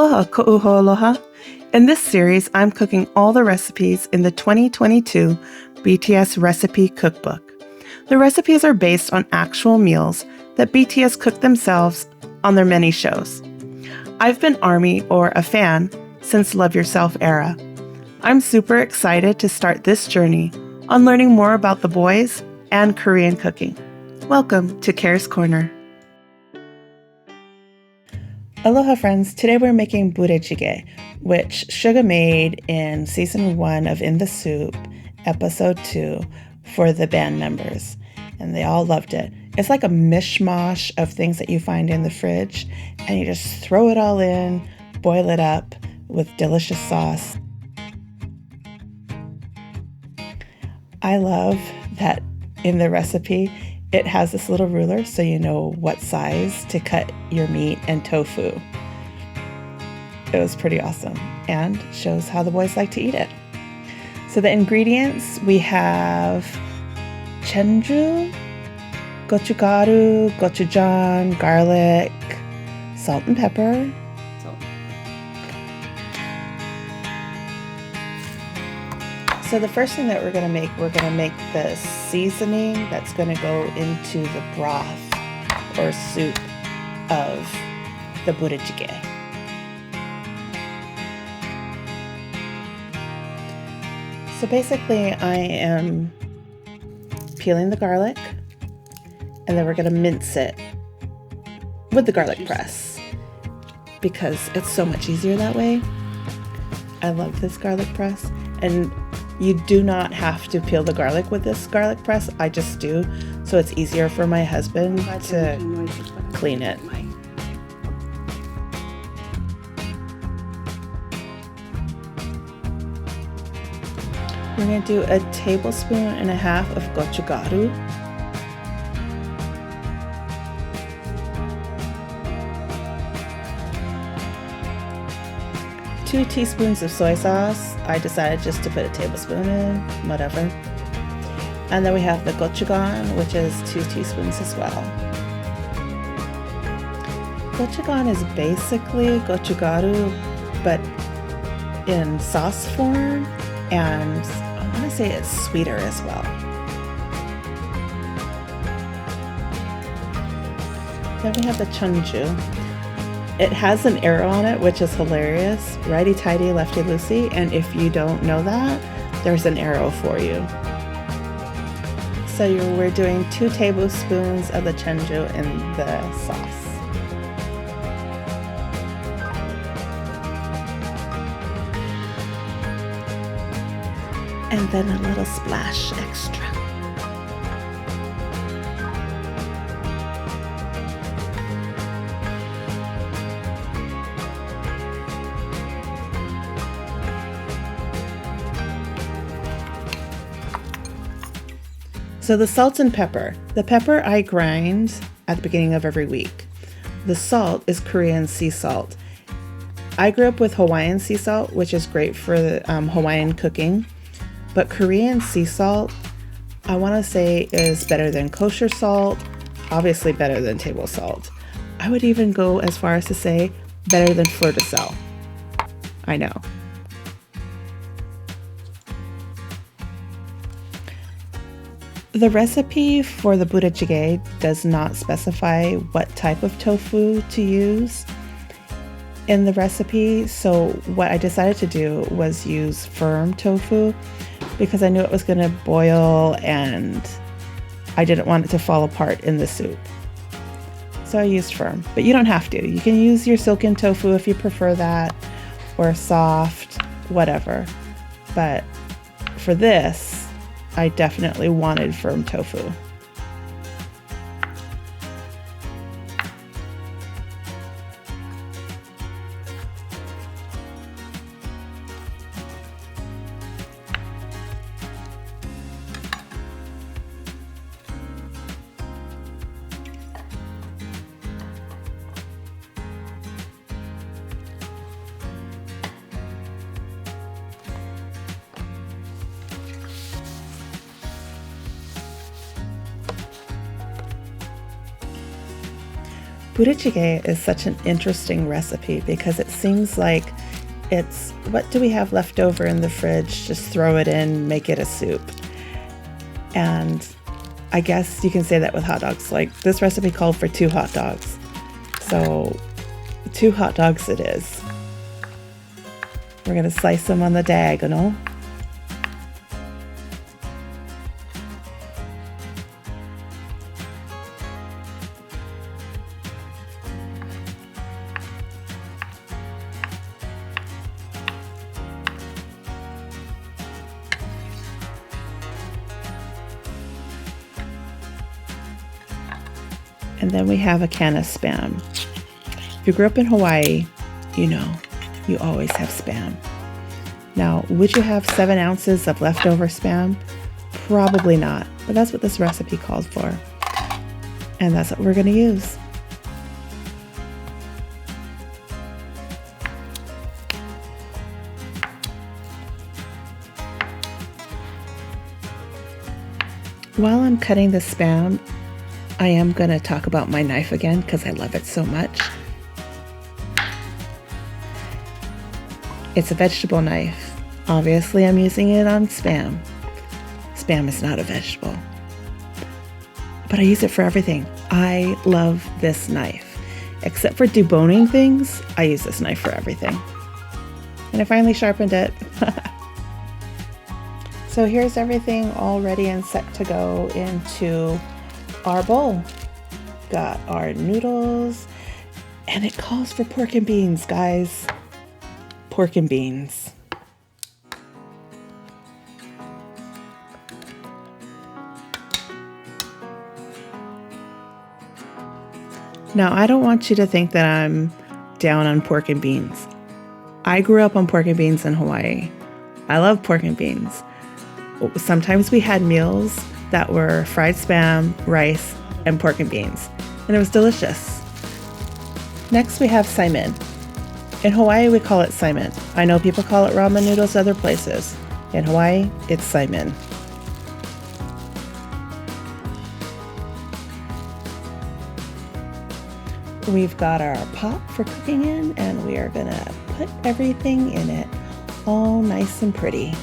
Aloha hoaloha. In this series, I'm cooking all the recipes in the 2022 BTS Recipe Cookbook. The recipes are based on actual meals that BTS cook themselves on their many shows. I've been ARMY or a fan since Love Yourself era. I'm super excited to start this journey on learning more about the boys and Korean cooking. Welcome to Care's Corner. Aloha friends, today we're making Budae-Jjigae, which Suga made in season 1 of In the SOOP, episode 2, for the band members, and they all loved it. It's like a mishmash of things that you find in the fridge, and you just throw it all in, boil it up with delicious sauce. I love that in the recipe, it has this little ruler so you know what size to cut your meat and tofu. It was pretty awesome and shows how the boys like to eat it. So the ingredients, we have chenju, gochugaru, gochujang, garlic, salt and pepper. So the first thing that we're going to make the seasoning that's going to go into the broth or soup of the Budae-Jjigae. So basically I am peeling the garlic and then we're going to mince it with the garlic press because it's so much easier that way. I love this garlic press, and you do not have to peel the garlic with this garlic press. I just do, so it's easier for my husband to clean it. We're going to do a tablespoon and a half of gochugaru. Two teaspoons of soy sauce. I decided just to put a tablespoon in, whatever. And then we have the gochujang, which is 2 teaspoons as well. Gochujang is basically gochugaru, but in sauce form, and I want to say it's sweeter as well. Then we have the chenju. It has an arrow on it, which is hilarious. Righty-tighty, lefty-loosey. And if you don't know that, there's an arrow for you. So we're doing 2 tablespoons of the chenju in the sauce. And then a little splash extra. So the salt and pepper. The pepper I grind at the beginning of every week. The salt is Korean sea salt. I grew up with Hawaiian sea salt, which is great for the Hawaiian cooking. But Korean sea salt, I want to say, is better than kosher salt, obviously better than table salt. I would even go as far as to say better than fleur de sel. I know. The recipe for the Budae-Jjigae does not specify what type of tofu to use in the recipe, so what I decided to do was use firm tofu because I knew it was going to boil and I didn't want it to fall apart in the soup. So I used firm, but you don't have to. You can use your silken tofu if you prefer that, or soft, whatever. But for this, I definitely wanted firm tofu. Budae-Jjigae is such an interesting recipe because it seems like it's what do we have left over in the fridge? Just throw it in, make it a soup. And I guess you can say that with hot dogs. Like this recipe called for 2 hot dogs. So 2 hot dogs it is. We're going to slice them on the diagonal. And then we have a can of Spam. If you grew up in Hawaii, you know, you always have Spam. Now, would you have 7 ounces of leftover Spam? Probably not, but that's what this recipe called for. And that's what we're going to use. While I'm cutting the Spam, I am going to talk about my knife again because I love it so much. It's a vegetable knife. Obviously, I'm using it on Spam. Spam is not a vegetable. But I use it for everything. I love this knife. Except for deboning things, I use this knife for everything. And I finally sharpened it. So here's everything all ready and set to go into our bowl. Got our noodles, and it calls for pork and beans, guys. Pork and beans. Now, I don't want you to think that I'm down on pork and beans. I grew up on pork and beans in Hawaii. I love pork and beans. Sometimes we had meals that were fried Spam, rice, and pork and beans, and it was delicious. Next, we have saimin. In Hawaii, we call it saimin. I know people call it ramen noodles other places. In Hawaii, it's saimin. We've got our pot for cooking in, and we are gonna put everything in it all nice and pretty.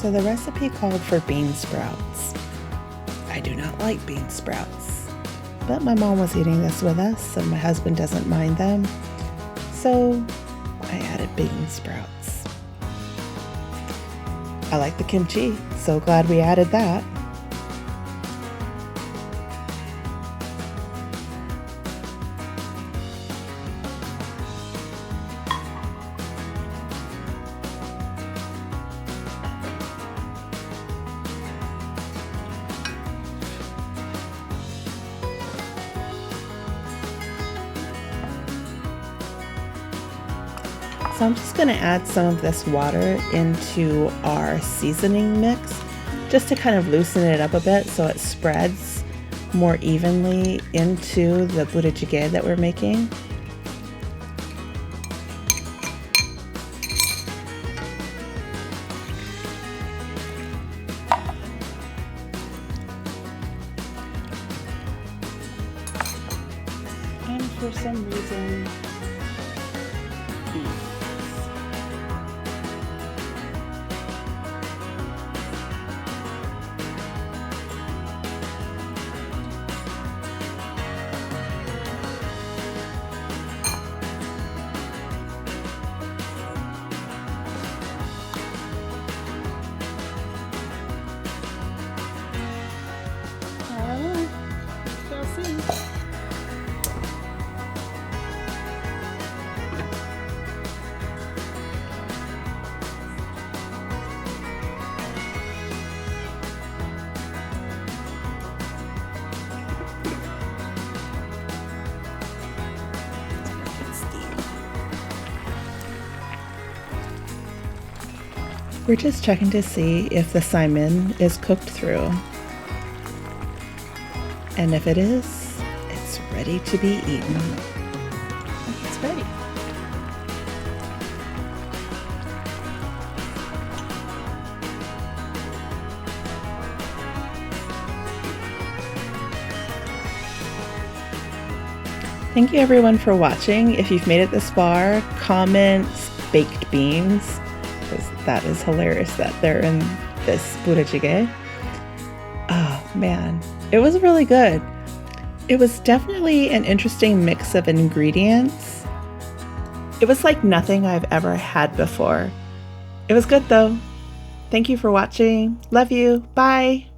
So the recipe called for bean sprouts. I do not like bean sprouts, but my mom was eating this with us and my husband doesn't mind them, so I added bean sprouts. I like the kimchi, so glad we added that. So I'm just going to add some of this water into our seasoning mix just to kind of loosen it up a bit so it spreads more evenly into the Budae-Jjigae that we're making. And for some reason, We're just checking to see if the salmon is cooked through. And if it is, it's ready to be eaten. It's ready. Thank you everyone for watching. If you've made it this far, comments baked beans, because that is hilarious that they're in this Budae-Jjigae. Oh man, it was really good. It was definitely an interesting mix of ingredients. It was like nothing I've ever had before. It was good though. Thank you for watching. Love you. Bye.